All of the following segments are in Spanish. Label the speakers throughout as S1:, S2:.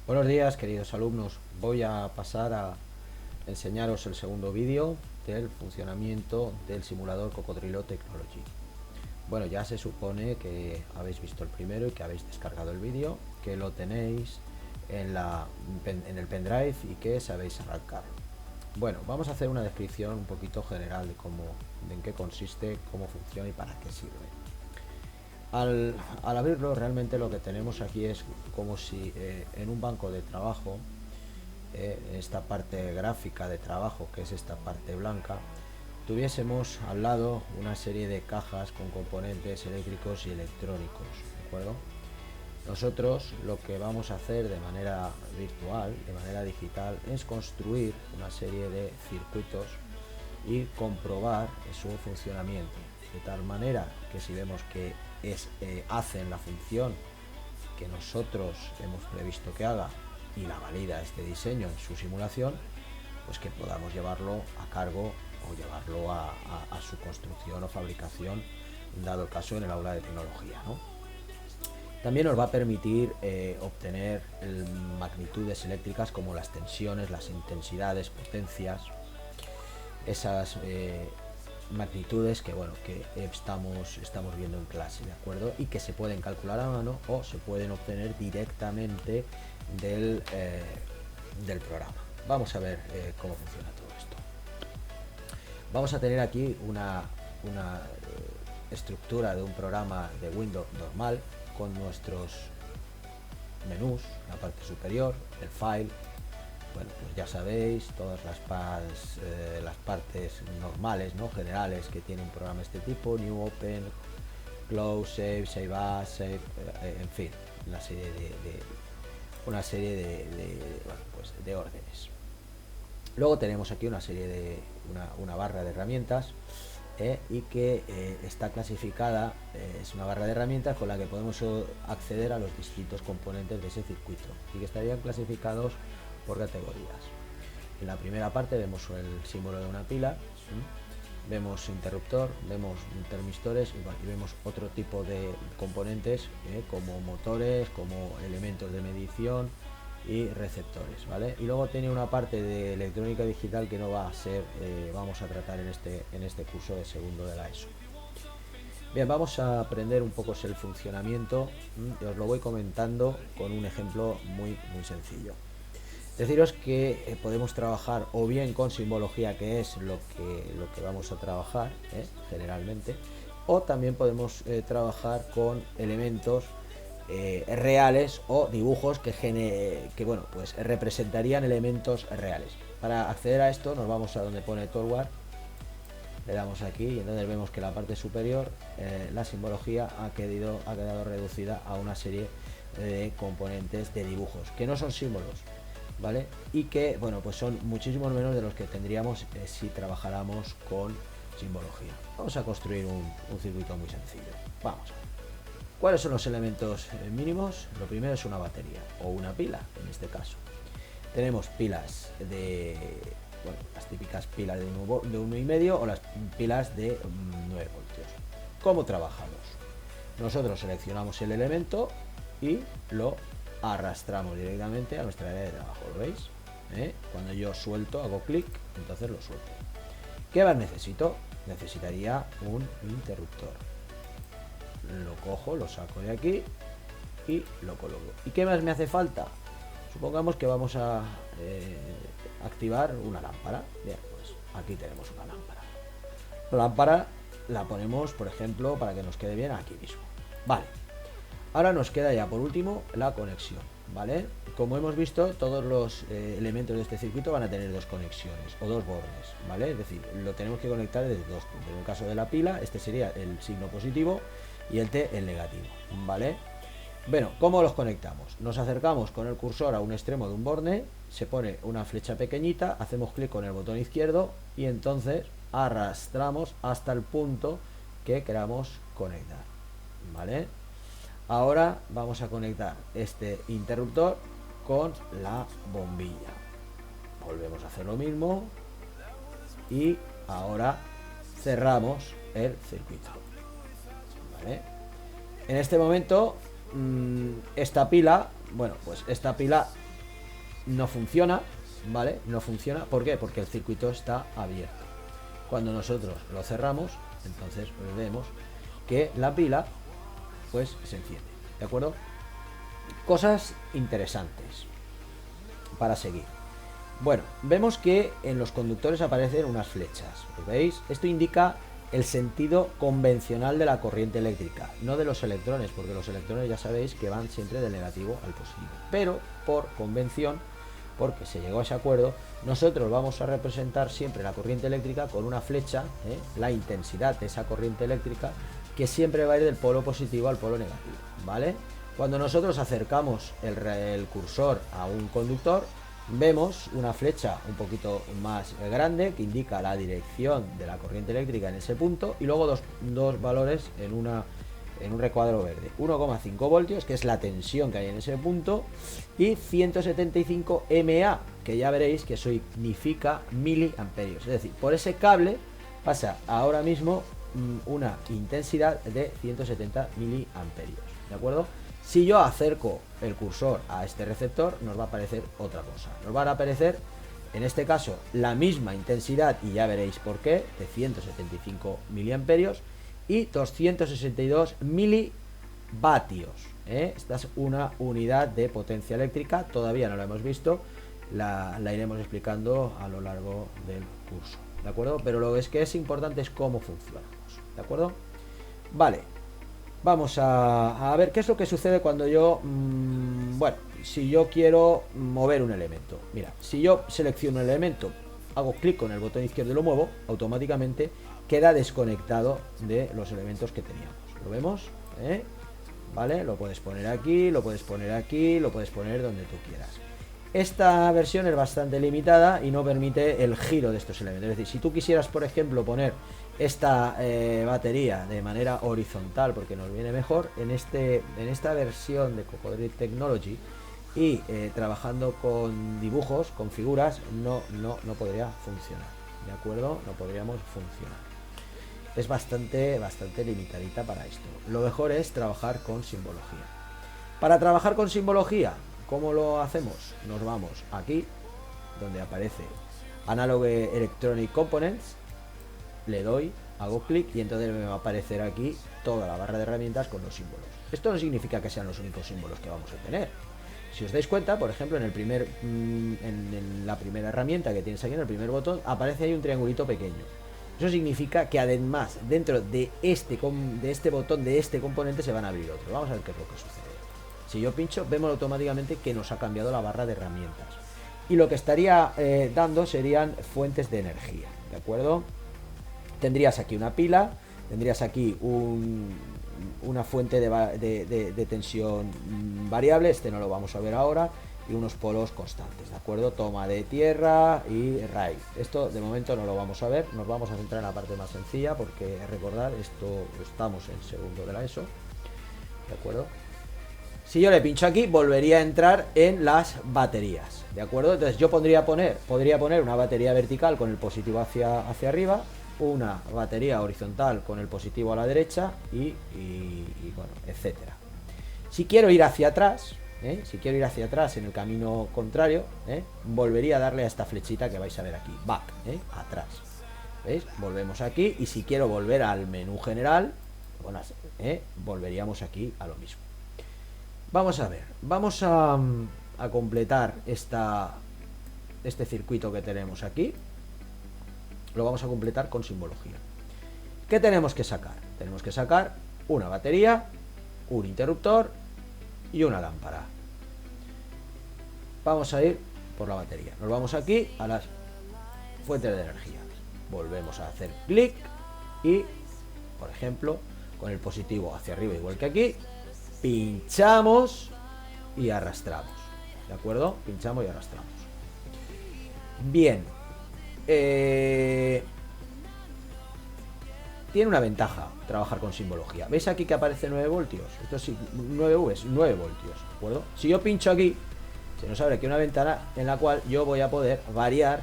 S1: Buenos días, queridos alumnos. Voy a pasar a enseñaros el segundo vídeo del funcionamiento del simulador Cocodrilo Technology. Bueno, ya se supone que habéis visto el primero y que habéis descargado el vídeo, que lo tenéis en el pendrive y que sabéis arrancar. Bueno, vamos a hacer una descripción un poquito general de en qué consiste, cómo funciona y para qué sirve. Al abrirlo, realmente lo que tenemos aquí es como si en un banco de trabajo, esta parte gráfica de trabajo, que es esta parte blanca, tuviésemos al lado una serie de cajas con componentes eléctricos y electrónicos, ¿de acuerdo? Nosotros lo que vamos a hacer de manera virtual, de manera digital, es construir una serie de circuitos y comprobar su funcionamiento, de tal manera que si vemos que hacen la función que nosotros hemos previsto que haga y la valida este diseño en su simulación, pues que podamos llevarlo a cargo o llevarlo a su construcción o fabricación, dado el caso en el aula de tecnología, ¿no? También nos va a permitir obtener magnitudes eléctricas como las tensiones, las intensidades, potencias, esas magnitudes que bueno que estamos viendo en clase, de acuerdo, y que se pueden calcular a mano o se pueden obtener directamente del programa. Vamos a ver cómo funciona todo esto. Vamos a tener aquí una estructura de un programa de Windows normal con nuestros menús, la parte superior, el file. Bueno, pues ya sabéis, todas las partes normales, ¿no?, generales que tiene un programa de este tipo: New, Open, Close, Save, Save As, Save, en fin, una serie bueno, pues de órdenes. Luego tenemos aquí una serie de una barra de herramientas y que está clasificada, es una barra de herramientas con la que podemos acceder a los distintos componentes de ese circuito y que estarían clasificados por categorías. En la primera parte vemos el símbolo de una pila, vemos interruptor, vemos termistores y vemos otro tipo de componentes como motores, como elementos de medición y receptores, ¿vale? Y luego tiene una parte de electrónica digital que no va a ser, vamos a tratar en este curso de segundo de la ESO. Bien, vamos a aprender un poco el funcionamiento y os lo voy comentando con un ejemplo muy sencillo. Deciros que podemos trabajar o bien con simbología, que es lo que vamos a trabajar generalmente, o también podemos trabajar con elementos reales o dibujos que bueno, pues representarían elementos reales. Para acceder a esto nos vamos a donde pone Toolbar, le damos aquí y entonces vemos que la parte superior, la simbología ha quedado reducida a una serie de componentes de dibujos que no son símbolos, ¿vale? Y que, bueno, pues son muchísimos menos de los que tendríamos si trabajáramos con simbología. Vamos a construir un circuito muy sencillo. Vamos a ver. ¿Cuáles son los elementos mínimos? Lo primero es una batería o una pila, en este caso. Tenemos pilas bueno, las típicas pilas de 1,5 o las pilas de 9 voltios. ¿Cómo trabajamos? Nosotros seleccionamos el elemento y lo arrastramos directamente a nuestra área de trabajo. ¿Lo veis? Cuando yo suelto, hago clic, entonces lo suelto. ¿Qué más necesito? Necesitaría un interruptor. Lo cojo, lo saco de aquí y lo coloco. ¿Y qué más me hace falta? Supongamos que vamos a activar una lámpara. Bien, pues aquí tenemos una lámpara. La lámpara la ponemos, por ejemplo, para que nos quede bien, aquí mismo. Vale. Ahora nos queda ya por último la conexión, ¿vale? Como hemos visto, todos los elementos de este circuito van a tener dos conexiones o dos bordes, ¿vale? Es decir, lo tenemos que conectar desde dos puntos. En el caso de la pila, este sería el signo positivo y el T el negativo, ¿vale? Bueno, ¿cómo los conectamos? Nos acercamos con el cursor a un extremo de un borde, se pone una flecha pequeñita, hacemos clic con el botón izquierdo y entonces arrastramos hasta el punto que queramos conectar, ¿vale? Ahora vamos a conectar este interruptor con la bombilla. Volvemos a hacer lo mismo y ahora cerramos el circuito, ¿vale? En este momento esta pila, bueno, pues esta pila no funciona, ¿vale? No funciona. ¿Por qué? Porque el circuito está abierto. Cuando nosotros lo cerramos, entonces pues vemos que la pila pues se enciende, ¿de acuerdo? Cosas interesantes para seguir. Bueno, vemos que en los conductores aparecen unas flechas, ¿veis? Esto indica el sentido convencional de la corriente eléctrica, no de los electrones, porque los electrones ya sabéis que van siempre del negativo al positivo, pero por convención, porque se llegó a ese acuerdo, nosotros vamos a representar siempre la corriente eléctrica con una flecha, la intensidad de esa corriente eléctrica, que siempre va a ir del polo positivo al polo negativo, ¿vale? Cuando nosotros acercamos el cursor a un conductor, vemos una flecha un poquito más grande que indica la dirección de la corriente eléctrica en ese punto, y luego dos valores en un recuadro verde: 1,5 voltios, que es la tensión que hay en ese punto, y 175 MA, que ya veréis que significa miliamperios. Es decir, por ese cable pasa ahora mismo una intensidad de 170 miliamperios, ¿de acuerdo? Si yo acerco el cursor a este receptor, nos va a aparecer otra cosa. Nos van a aparecer, en este caso, la misma intensidad, y ya veréis por qué, de 175 miliamperios y 262 milivatios. Esta es una unidad de potencia eléctrica, todavía no la hemos visto, la iremos explicando a lo largo del curso, ¿de acuerdo? Pero lo que es importante es cómo funcionamos, ¿de acuerdo? Vale. Vamos a ver qué es lo que sucede cuando yo, bueno, si yo quiero mover un elemento. Mira, si yo selecciono un elemento, hago clic con el botón izquierdo y lo muevo, automáticamente queda desconectado de los elementos que teníamos. ¿Lo vemos? ¿Vale? Lo puedes poner aquí, lo puedes poner aquí, lo puedes poner donde tú quieras. Esta versión es bastante limitada y no permite el giro de estos elementos. Es decir, si tú quisieras, por ejemplo, poner esta batería de manera horizontal, porque nos viene mejor, en esta versión de Cocodrilo Technology, y trabajando con dibujos, con figuras, no podría funcionar, ¿de acuerdo? No podríamos funcionar. Es bastante limitadita para esto. Lo mejor es trabajar con simbología. Para trabajar con simbología, ¿cómo lo hacemos? Nos vamos aquí, donde aparece Analog Electronic Components, le doy, hago clic y entonces me va a aparecer aquí toda la barra de herramientas con los símbolos. Esto no significa que sean los únicos símbolos que vamos a tener. Si os dais cuenta, por ejemplo, en la primera herramienta que tienes aquí, en el primer botón, aparece ahí un triangulito pequeño. Eso significa que además, dentro de este botón, de este componente, se van a abrir otros. Vamos a ver qué es lo que sucede. Si yo pincho, vemos automáticamente que nos ha cambiado la barra de herramientas. Y lo que estaría dando serían fuentes de energía, ¿de acuerdo? Tendrías aquí una pila, tendrías aquí una fuente de tensión variable, este no lo vamos a ver ahora, y unos polos constantes, ¿de acuerdo? Toma de tierra y raíz. Esto de momento no lo vamos a ver, nos vamos a centrar en la parte más sencilla, porque recordad, estamos en segundo de la ESO, ¿de acuerdo? Si yo le pincho aquí, volvería a entrar en las baterías, ¿de acuerdo? Entonces yo podría poner una batería vertical con el positivo hacia arriba, una batería horizontal con el positivo a la derecha y bueno, etcétera. Si quiero ir hacia atrás, en el camino contrario, volvería a darle a esta flechita que vais a ver aquí, back, atrás. ¿Veis? Volvemos aquí, y si quiero volver al menú general, bueno, volveríamos aquí a lo mismo. Vamos a ver, vamos a completar este circuito que tenemos aquí. Lo vamos a completar con simbología. ¿Qué tenemos que sacar? Tenemos que sacar una batería, un interruptor y una lámpara. Vamos a ir por la batería. Nos vamos aquí a las fuentes de energía. Volvemos a hacer clic y, por ejemplo, con el positivo hacia arriba, igual que aquí, pinchamos y arrastramos. ¿De acuerdo? Pinchamos y arrastramos. Bien. Tiene una ventaja trabajar con simbología. ¿Veis aquí que aparece 9 voltios? Esto es 9 V, 9 voltios, ¿de acuerdo? Si yo pincho aquí, se nos abre aquí una ventana en la cual yo voy a poder variar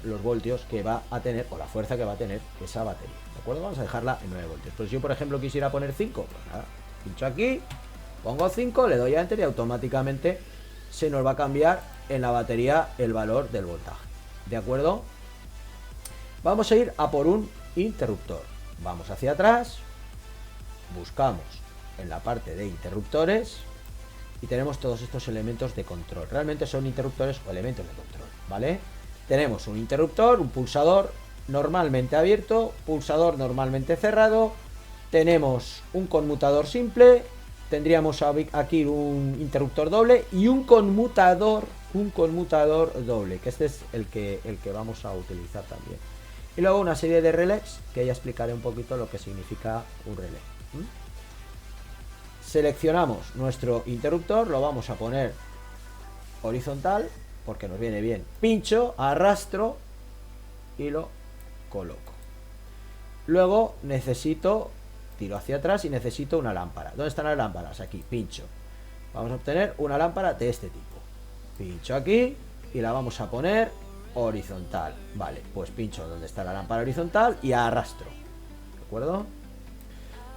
S1: los voltios que va a tener, o la fuerza que va a tener esa batería, ¿de acuerdo? Vamos a dejarla en 9 voltios. Pues si yo, por ejemplo, quisiera poner 5, pues nada, pincho aquí, pongo 5, le doy a Enter y automáticamente se nos va a cambiar en la batería el valor del voltaje. ¿De acuerdo? Vamos a ir a por un interruptor. Vamos hacia atrás, buscamos en la parte de interruptores y tenemos todos estos elementos de control. Realmente son interruptores o elementos de control, ¿vale? Tenemos un interruptor, un pulsador normalmente abierto, pulsador normalmente cerrado, tenemos un conmutador simple, tendríamos aquí un interruptor doble y un conmutador doble, que este es el que vamos a utilizar también. Y luego una serie de relés, que ya explicaré un poquito lo que significa un relé. Seleccionamos nuestro interruptor, lo vamos a poner horizontal, porque nos viene bien. Pincho, arrastro y lo coloco. Luego necesito, tiro hacia atrás y necesito una lámpara. ¿Dónde están las lámparas? Aquí, pincho. Vamos a obtener una lámpara de este tipo. Pincho aquí y la vamos a poner horizontal. Vale, pues pincho donde está la lámpara horizontal y arrastro. ¿De acuerdo?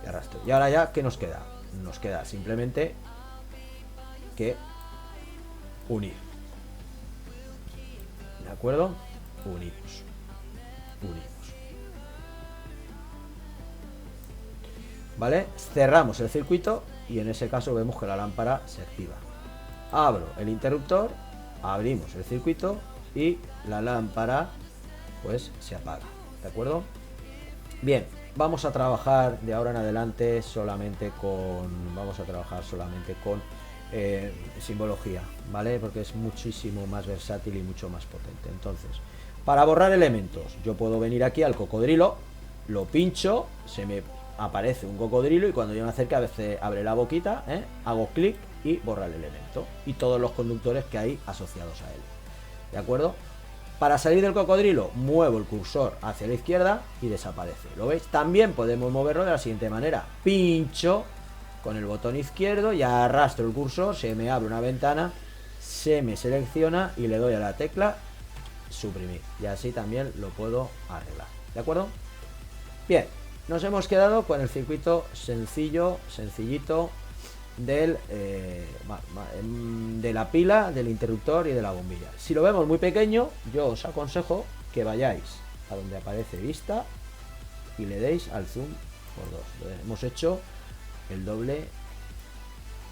S1: Y arrastro. Y ahora ya, ¿qué nos queda? Nos queda simplemente que unir. ¿De acuerdo? Unimos. ¿Vale? Cerramos el circuito y en ese caso vemos que la lámpara se activa. Abro el interruptor, abrimos el circuito y la lámpara pues se apaga. ¿De acuerdo? Bien, vamos a trabajar de ahora en adelante solamente con simbología, ¿vale? Porque es muchísimo más versátil y mucho más potente. Entonces, para borrar elementos, yo puedo venir aquí al cocodrilo, lo pincho, se me aparece un cocodrilo y cuando yo me acerque a veces abre la boquita, hago clic y borra el elemento y todos los conductores que hay asociados a él. ¿De acuerdo? Para salir del cocodrilo muevo el cursor hacia la izquierda y desaparece. ¿Lo veis? También podemos moverlo de la siguiente manera. Pincho con el botón izquierdo y arrastro el cursor, se me abre una ventana, se me selecciona y le doy a la tecla suprimir. Y así también lo puedo arreglar. ¿De acuerdo? Bien, nos hemos quedado con el circuito sencillito de la pila, del interruptor y de la bombilla. Si lo vemos muy pequeño, yo os aconsejo que vayáis a donde aparece vista y le deis al zoom por 2. Hemos hecho el doble,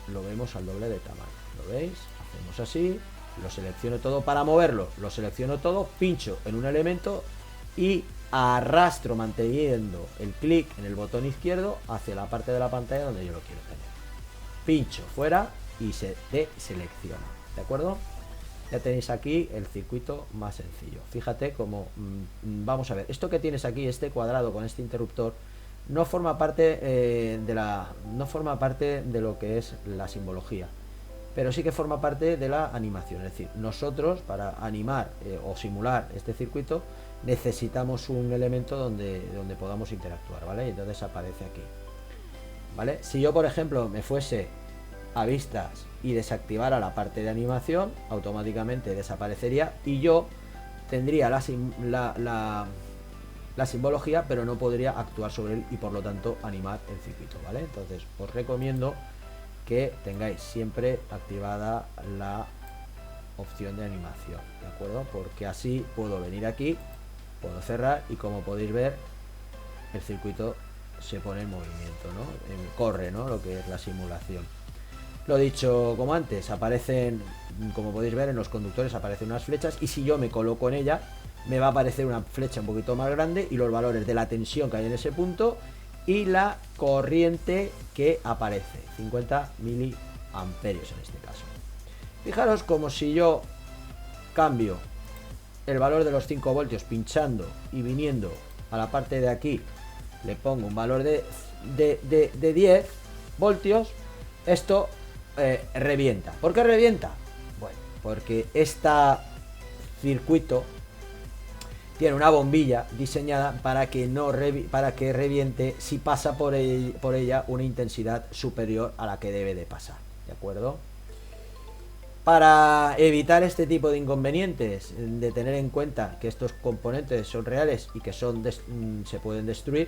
S1: lo vemos al doble de tamaño. ¿Lo veis? Hacemos así, lo selecciono todo. Para moverlo, lo selecciono todo, pincho en un elemento y arrastro manteniendo el clic en el botón izquierdo hacia la parte de la pantalla donde yo lo quiero tener. Pincho fuera y se deselecciona. ¿De acuerdo? Ya tenéis aquí el circuito más sencillo. Fíjate cómo vamos a ver, esto que tienes aquí, este cuadrado con este interruptor, no forma parte de lo que es la simbología, pero sí que forma parte de la animación. Es decir, nosotros para animar o simular este circuito necesitamos un elemento donde podamos interactuar, ¿vale? Y entonces aparece aquí, ¿vale? Si yo, por ejemplo, me fuese a vistas y desactivara la parte de animación, automáticamente desaparecería y yo tendría la simbología, pero no podría actuar sobre él y por lo tanto animar el circuito, ¿vale? Entonces os recomiendo que tengáis siempre activada la opción de animación, ¿de acuerdo? Porque así puedo venir aquí, puedo cerrar y como podéis ver el circuito se pone en movimiento, ¿no? Corre, ¿no? Lo que es la simulación. Lo dicho, como antes, aparecen, como podéis ver en los conductores aparecen unas flechas y si yo me coloco en ella me va a aparecer una flecha un poquito más grande y los valores de la tensión que hay en ese punto y la corriente que aparece, 50 miliamperios en este caso. Fijaros como si yo cambio el valor de los 5 voltios pinchando y viniendo a la parte de aquí, le pongo un valor de 10 voltios, esto revienta. ¿Por qué revienta? Bueno, porque este circuito tiene una bombilla diseñada para que reviente si pasa por ella una intensidad superior a la que debe de pasar, ¿de acuerdo? Para evitar este tipo de inconvenientes, de tener en cuenta que estos componentes son reales y que se pueden destruir,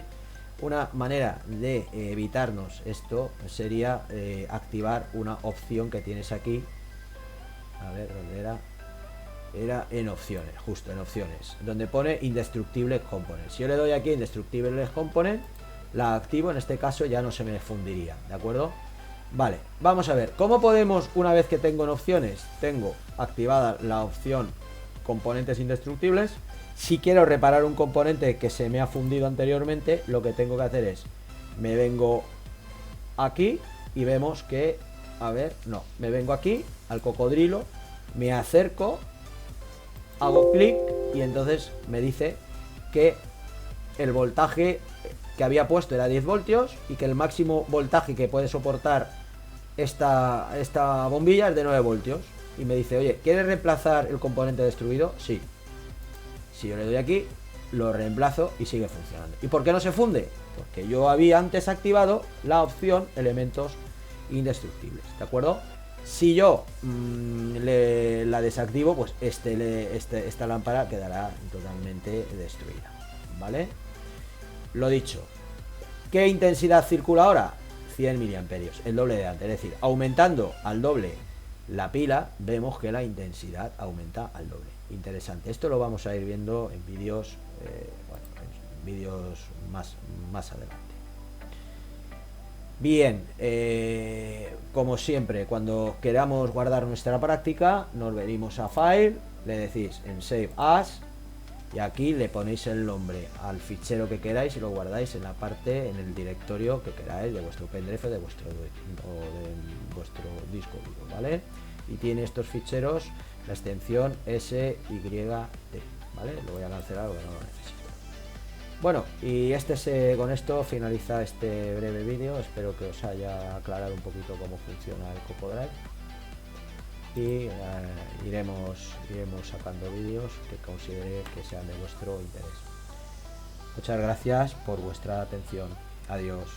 S1: una manera de evitarnos esto sería activar una opción que tienes aquí A ver, ¿dónde era? Era en opciones, justo en opciones, donde pone Indestructible Component. Si yo le doy aquí Indestructible Component, la activo, en este caso ya no se me fundiría, ¿de acuerdo? Vale, vamos a ver, ¿cómo podemos, una vez que tengo en opciones, tengo activada la opción componentes indestructibles? Si quiero reparar un componente que se me ha fundido anteriormente, lo que tengo que hacer es, me vengo aquí y vemos que, a ver, no, me vengo aquí al cocodrilo, me acerco, hago clic y entonces me dice que el voltaje que había puesto era 10 voltios y que el máximo voltaje que puede soportar esta bombilla es de 9 voltios. Y me dice, oye, ¿quieres reemplazar el componente destruido? Sí. Si yo le doy aquí, lo reemplazo y sigue funcionando. ¿Y por qué no se funde? Porque yo había antes activado la opción elementos indestructibles, ¿de acuerdo? Si yo la desactivo, pues esta lámpara quedará totalmente destruida, ¿vale? Lo dicho, ¿qué intensidad circula ahora? 100 miliamperios, el doble de antes. Es decir, aumentando al doble la pila, vemos que la intensidad aumenta al doble. Interesante. Esto lo vamos a ir viendo en vídeos, bueno, en vídeos más adelante. Bien, como siempre, cuando queramos guardar nuestra práctica, nos venimos a File, le decís en Save As y aquí le ponéis el nombre al fichero que queráis y lo guardáis en la parte, en el directorio que queráis de vuestro pendrive o de vuestro disco duro, ¿vale? Y tiene estos ficheros la extensión SYT, ¿vale? Lo voy a cancelar porque no lo necesito. Bueno, y con esto finaliza este breve vídeo. Espero que os haya aclarado un poquito cómo funciona el CocoDrive. Y iremos sacando vídeos que considere que sean de vuestro interés. Muchas gracias por vuestra atención. Adiós.